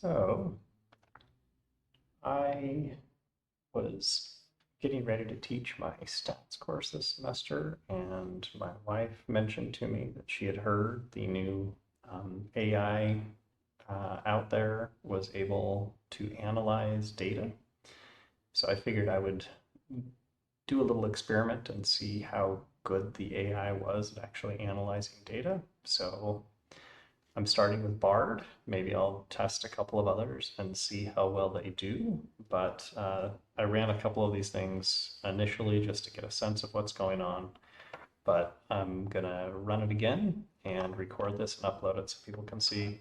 So I was getting ready to teach my stats course this semester, and my wife mentioned to me that she had heard the new AI out there was able to analyze data. So I figured I would do a little experiment and see how good the AI was at actually analyzing data. So I'm starting with Bard. Maybe I'll test a couple of others and see how well they do. But I ran a couple of these things initially just to get a sense of what's going on. But I'm gonna run it again and record this and upload it so people can see.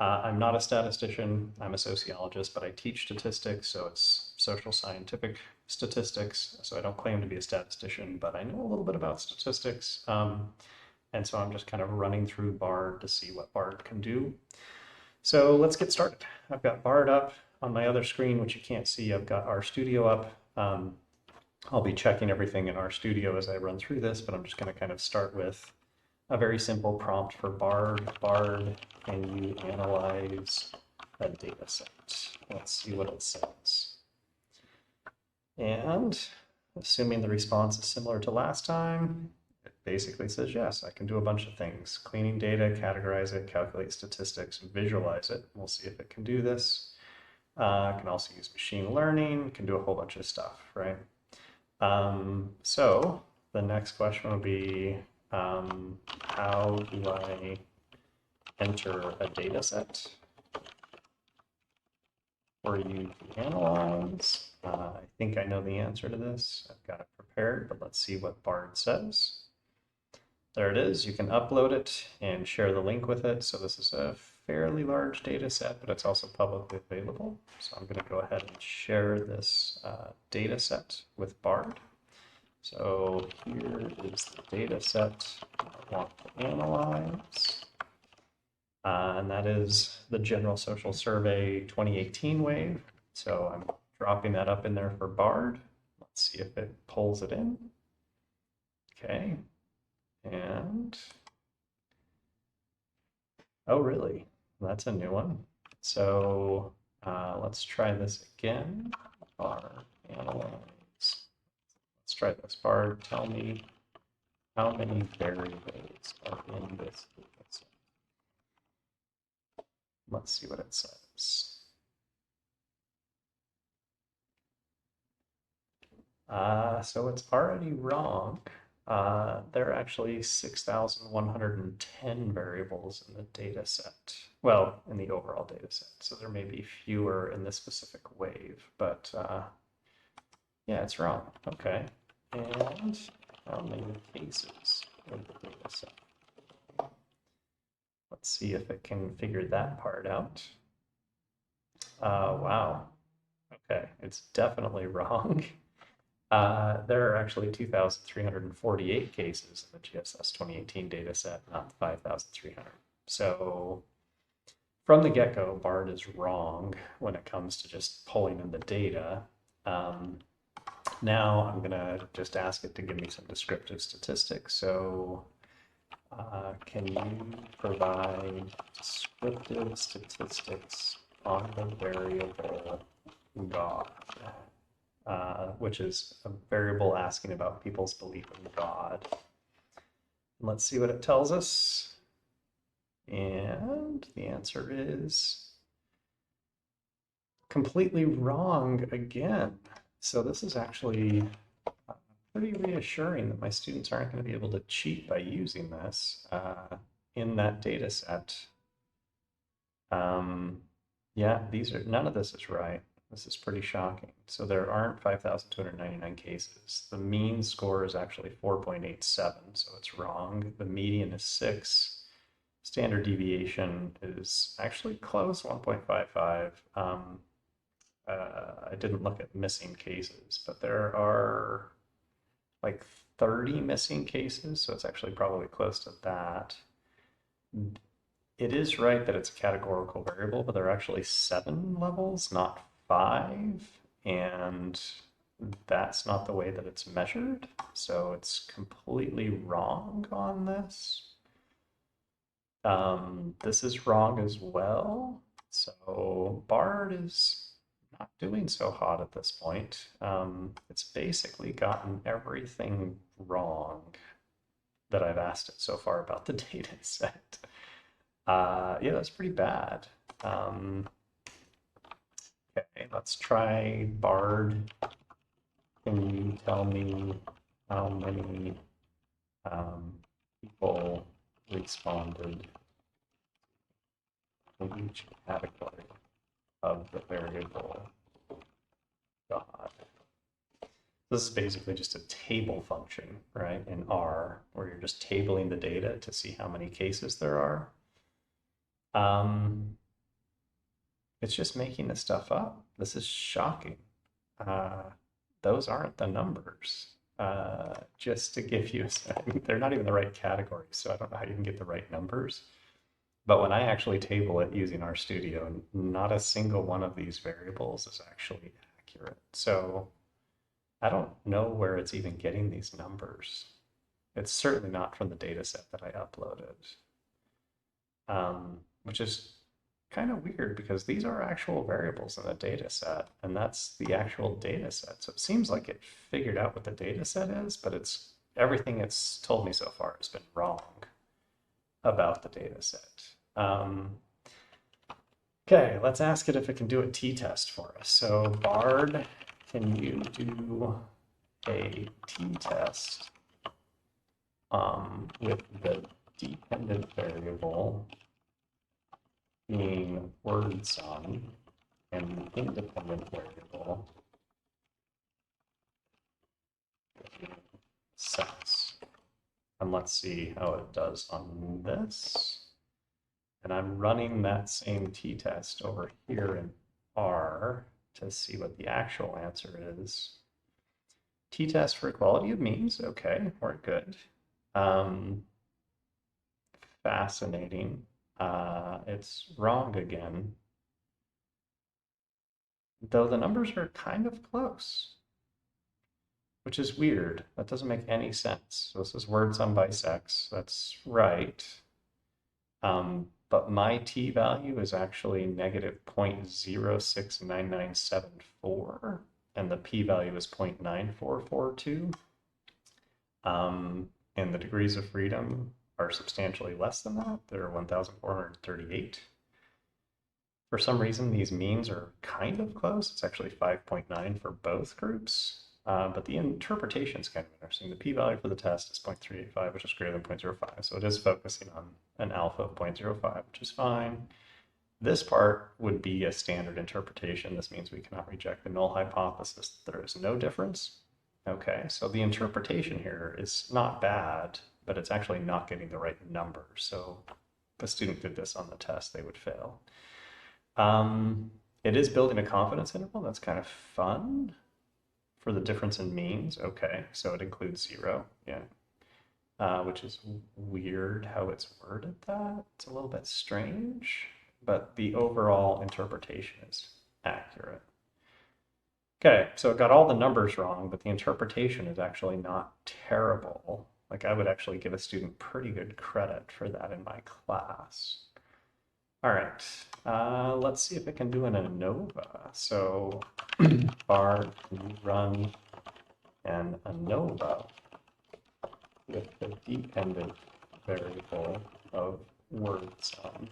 I'm not a statistician, I'm a sociologist, but I teach statistics, so it's social scientific statistics. So I don't claim to be a statistician, but I know a little bit about statistics. And so I'm just kind of running through Bard to see what Bard can do. So let's get started. I've got Bard up on my other screen, which you can't see. I've got RStudio up. I'll be checking everything in RStudio as I run through this, but I'm just going to kind of start with a very simple prompt for Bard. Bard, can you analyze a data set? Let's see what it says. And assuming the response is similar to last time, it basically says, yes, I can do a bunch of things. Cleaning data, categorize it, calculate statistics, visualize it. We'll see if it can do this. Can also use machine learning, can do a whole bunch of stuff, right? So the next question would be, how do I enter a data set for you to analyze? I think I know the answer to this. I've got it prepared, but let's see what Bard says. There it is. You can upload it and share the link with it. So this is a fairly large data set, but it's also publicly available. So I'm going to go ahead and share this data set with Bard. So here is the data set I want to analyze. And that is the General Social Survey 2018 wave. So I'm dropping that up in there for Bard. Let's see if it pulls it in. Okay. And, oh, really? That's a new one. So let's try this again. Bard analyze. Let's try this. Bard, tell me how many variables are in this data set. Let's see what it says. So it's already wrong. There are actually 6,110 variables in the data set. Well, in the overall data set. So there may be fewer in this specific wave, but yeah, it's wrong. Okay. And how many cases in the data set? Let's see if it can figure that part out. Wow. Okay, it's definitely wrong. There are actually 2,348 cases in the GSS 2018 data set, not 5,300. So from the get-go, Bard is wrong when it comes to just pulling in the data. Now I'm going to just ask it to give me some descriptive statistics. So can you provide descriptive statistics on the variable God? Which is a variable asking about people's belief in God. Let's see what it tells us. And the answer is completely wrong again. So this is actually pretty reassuring that my students aren't going to be able to cheat by using this in that data set. Yeah, none of this is right. This is pretty shocking. So there aren't 5,299 cases. The mean score is actually 4.87, so it's wrong. The median is 6. Standard deviation is actually close, 1.55. I didn't look at missing cases, but there are like 30 missing cases, so it's actually probably close to that. It is right that it's a categorical variable, but there are actually 7 levels, not 5, and that's not the way that it's measured, so it's completely wrong on this. This is wrong as well. So Bard is not doing so hot at this point. It's basically gotten everything wrong that I've asked it so far about the data set. Yeah, that's pretty bad. Okay, let's try Bard. Can you tell me how many people responded in each category of the variable God? This is basically just a table function, right, in R, where you're just tabling the data to see how many cases there are. It's just making this stuff up. This is shocking. Uh, those aren't the numbers. Just to give you, they're not even the right categories, so I don't know how you can get the right numbers. But when I actually table it using RStudio, not a single one of these variables is actually accurate. So I don't know where it's even getting these numbers. It's certainly not from the data set that I uploaded, which is kind of weird because these are actual variables in the data set, and that's the actual data set. So it seems like it figured out what the data set is, but it's everything it's told me so far has been wrong about the data set. Okay, let's ask it if it can do a t-test for us. So Bard, can you do a t-test with the dependent variable being word sum and the independent variable being sex? And let's see how it does on this. And I'm running that same t-test over here in R to see what the actual answer is. T-test for equality of means. Okay, we're good. Fascinating. It's wrong again. Though the numbers are kind of close, which is weird. That doesn't make any sense. So this is word sum by sex. That's right. But my t-value is actually negative 0.069974, and the p-value is 0.9442. And the degrees of freedom are substantially less than that. They're 1,438. For some reason, these means are kind of close. It's actually 5.9 for both groups. But the interpretation is kind of interesting. The p-value for the test is 0.385, which is greater than 0.05. So it is focusing on an alpha of 0.05, which is fine. This part would be a standard interpretation. This means we cannot reject the null hypothesis. There is no difference. Okay, so the interpretation here is not bad, but it's actually not getting the right number. So if a student did this on the test, they would fail. It is building a confidence interval. That's kind of fun for the difference in means. Okay, so it includes 0. Yeah. Which is weird how it's worded that. It's a little bit strange, but the overall interpretation is accurate. Okay, so it got all the numbers wrong, but the interpretation is actually not terrible. Like I would actually give a student pretty good credit for that in my class. All right, let's see if it can do an ANOVA. So Bard, can you run an ANOVA with the dependent variable of word sum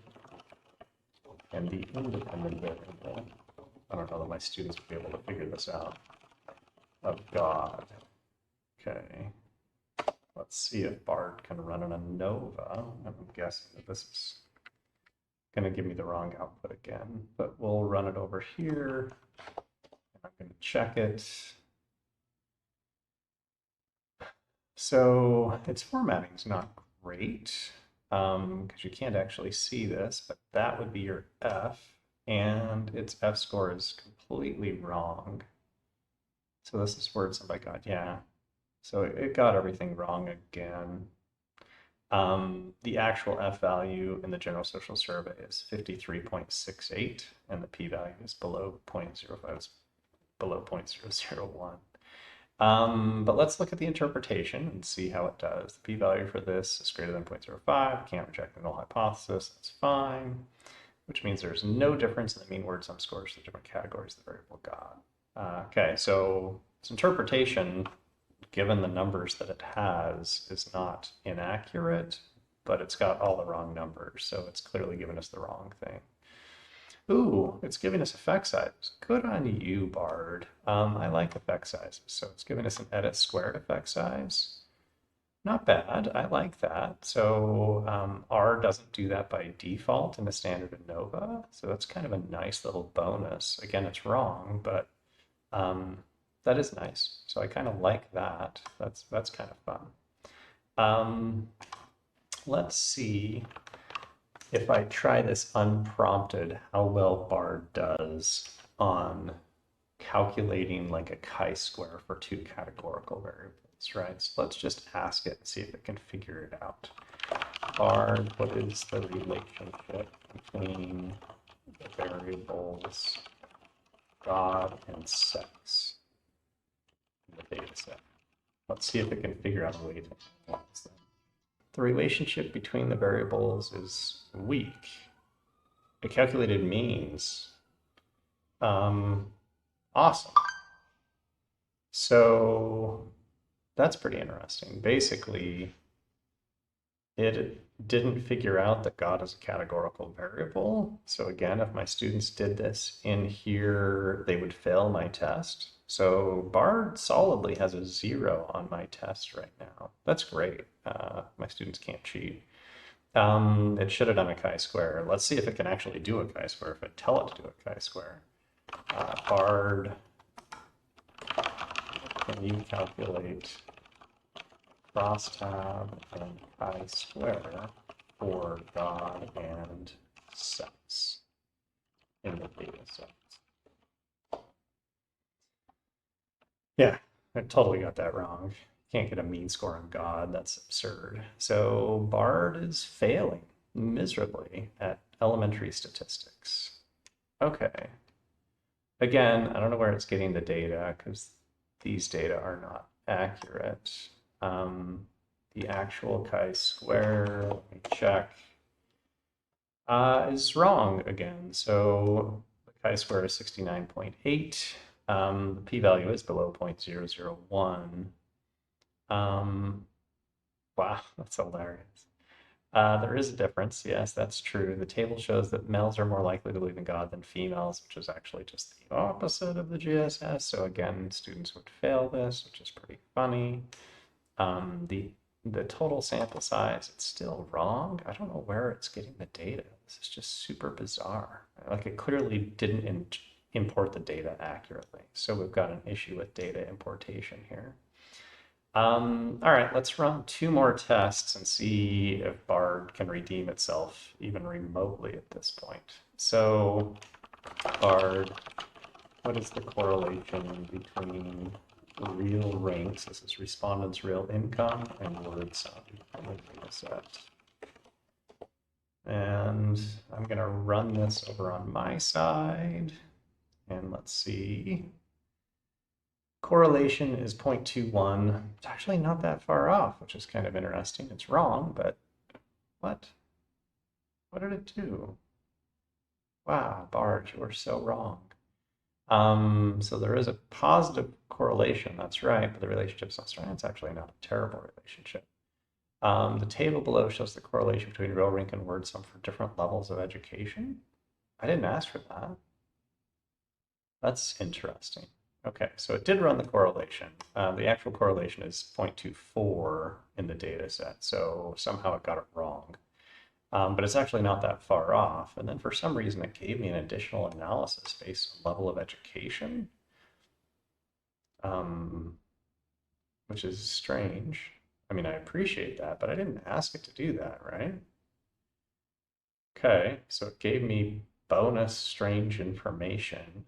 and the independent variable? I don't know that my students will be able to figure this out. Of God. Okay. Let's see if Bard can run an ANOVA. I'm guessing that this is going to give me the wrong output again, but we'll run it over here. I'm going to check it. So its formatting is not great because you can't actually see this, but that would be your F, and its F score is completely wrong. So this is word sum by God, yeah. So it got everything wrong again. The actual F value in the general social survey is 53.68, and the p-value is below 0.05, it's below 0.001. But let's look at the interpretation and see how it does. The p-value for this is greater than 0.05. Can't reject the null hypothesis. That's fine. which means there's no difference in the mean word sum scores for the different categories of the variable God. Okay, so its interpretation, given the numbers that it has, is not inaccurate, but it's got all the wrong numbers, so it's clearly given us the wrong thing. Ooh, it's giving us effect sizes. Good on you, Bard. I like effect sizes, so it's giving us an edit squared effect size. Not bad. I like that. So R doesn't do that by default in the standard ANOVA. So that's kind of a nice little bonus. Again, it's wrong, but that is nice. So I kind of like that. That's kind of fun. Let's see if I try this unprompted, how well Bard does on calculating like a chi-square for two categorical variables, right? So let's just ask it and see if it can figure it out. Bard, what is the relationship between the variables God and sex in the data set? Let's see if it can figure out a way to analyze them. The relationship between the variables is weak. It calculated means. Awesome. So that's pretty interesting. Basically, it didn't figure out that God is a categorical variable. So again, if my students did this in here, they would fail my test. So Bard solidly has a 0 on my test right now. That's great. My students can't cheat. It should have done a chi-square. Let's see if it can actually do a chi-square, if I tell it to do a chi-square. Bard, can you calculate crosstab and chi-square for God and sex in the data set? Yeah, I totally got that wrong. Can't get a mean score on God. That's absurd. So Bard is failing miserably at elementary statistics. Okay. Again, I don't know where it's getting the data because these data are not accurate. The actual chi-square, let me check, is wrong again. So the chi-square is 69.8. The p-value is below 0.001. Wow, that's hilarious. There is a difference. Yes, that's true. The table shows that males are more likely to believe in God than females, which is actually just the opposite of the GSS. So again, students would fail this, which is pretty funny. The total sample size, it's still wrong. I don't know where it's getting the data. This is just super bizarre. Like it clearly didn't import the data accurately. So we've got an issue with data importation here. All right, let's run 2 more tests and see if Bard can redeem itself even remotely at this point. So Bard, what is the correlation between real ranks, this is respondents' real income, and word sum in the data set? And I'm going to run this over on my side, and let's see. Correlation is 0.21. It's actually not that far off, which is kind of interesting. It's wrong, but what? What did it do? Wow, Bard, you are so wrong. So there is a positive correlation, that's right, but the relationship's not strong. It's actually not a terrible relationship. The table below shows the correlation between real rank and word sum for different levels of education. I didn't ask for that. That's interesting. Okay, so it did run the correlation. The actual correlation is 0.24 in the data set, so somehow it got it wrong. But it's actually not that far off. And then for some reason, it gave me an additional analysis based on level of education, which is strange. I mean, I appreciate that, but I didn't ask it to do that, right? Okay, so it gave me bonus strange information.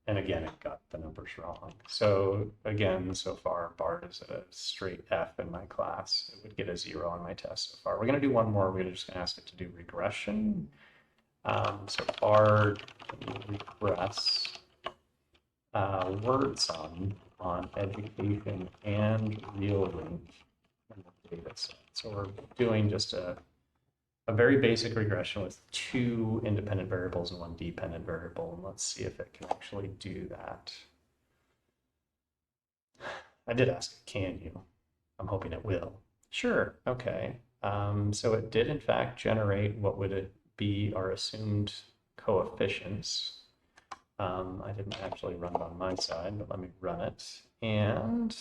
And again, it got the numbers wrong. So again, so far, Bard is a straight F in my class. It would get a 0 on my test so far. We're going to do one more. We're just going to ask it to do regression. So Bard, can you regress word sum on education and real rank in the data set? So we're doing just a a very basic regression with two independent variables and one dependent variable. And let's see if it can actually do that. I did ask it, can you? I'm hoping it will. Sure, okay. So it did in fact generate what would it be our assumed coefficients. I didn't actually run it on my side, but let me run it. And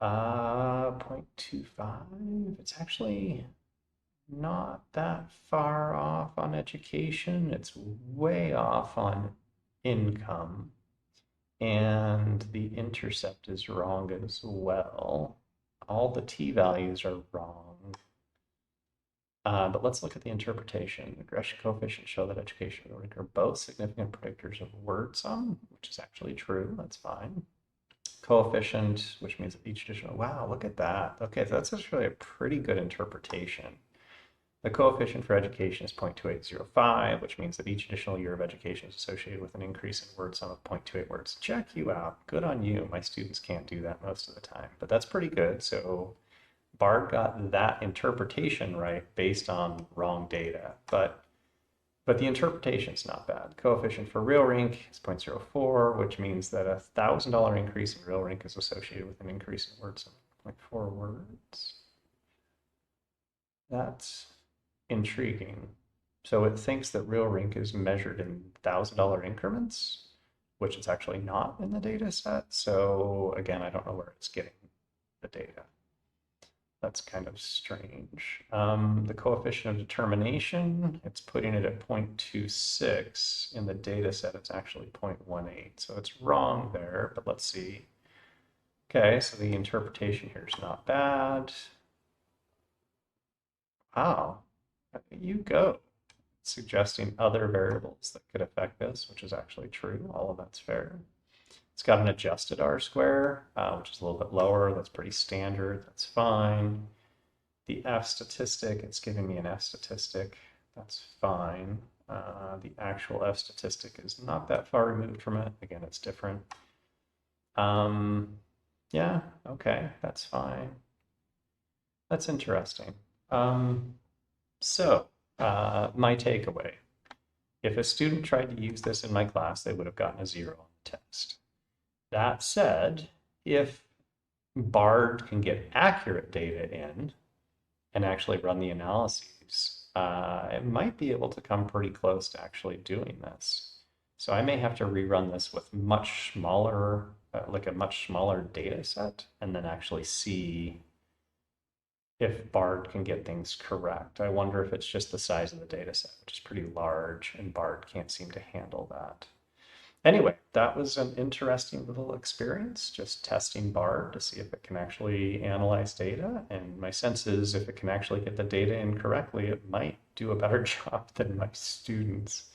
0.25, it's actually not that far off on education. It's way off on income. And the intercept is wrong as well. All the t-values are wrong. But let's look at the interpretation. Regression coefficients show that education and learning are both significant predictors of word sum, which is actually true. That's fine. Coefficient, which means that each additional, wow, look at that. Okay, so that's actually a pretty good interpretation. The coefficient for education is 0.2805, which means that each additional year of education is associated with an increase in word sum of 0.28 words. Check you out. Good on you. My students can't do that most of the time, but that's pretty good. So Bard got that interpretation right based on wrong data, but the interpretation's not bad. Coefficient for real rank is 0.04, which means that a $1,000 increase in real rank is associated with an increase in word sum of 0.4 words. That's intriguing. So it thinks that real rank is measured in $1,000 increments, which it's actually not in the data set. So again, I don't know where it's getting the data. That's kind of strange. The coefficient of determination, it's putting it at 0.26. In the data set, it's actually 0.18. So it's wrong there, but let's see. Okay, so the interpretation here is not bad. Wow, you go. Suggesting other variables that could affect this, which is actually true. All of that's fair. It's got an adjusted R-square, which is a little bit lower. That's pretty standard. That's fine. The F statistic, it's giving me an F statistic. That's fine. The actual F statistic is not that far removed from it. Again, it's different. Yeah, okay, that's fine. That's interesting. So my takeaway, if a student tried to use this in my class, they would have gotten a 0 on the test. That said, if Bard can get accurate data in and actually run the analyses, it might be able to come pretty close to actually doing this. So I may have to rerun this with much smaller, like a much smaller data set, and then actually see if Bard can get things correct. I wonder if it's just the size of the data set, which is pretty large, and Bard can't seem to handle that. Anyway, that was an interesting little experience, just testing Bard to see if it can actually analyze data. And my sense is if it can actually get the data in correctly, it might do a better job than my students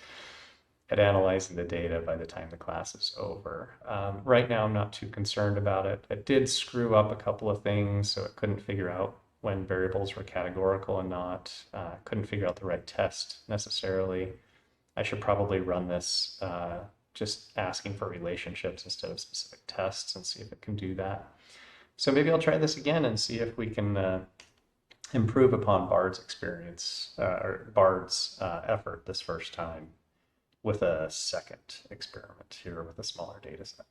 at analyzing the data by the time the class is over. Right now, I'm not too concerned about it. It did screw up a couple of things, so it couldn't figure out when variables were categorical and not. Couldn't figure out the right test necessarily. I should probably run this just asking for relationships instead of specific tests and see if it can do that. So maybe I'll try this again and see if we can improve upon Bard's experience or Bard's effort this first time with a second experiment here with a smaller data set.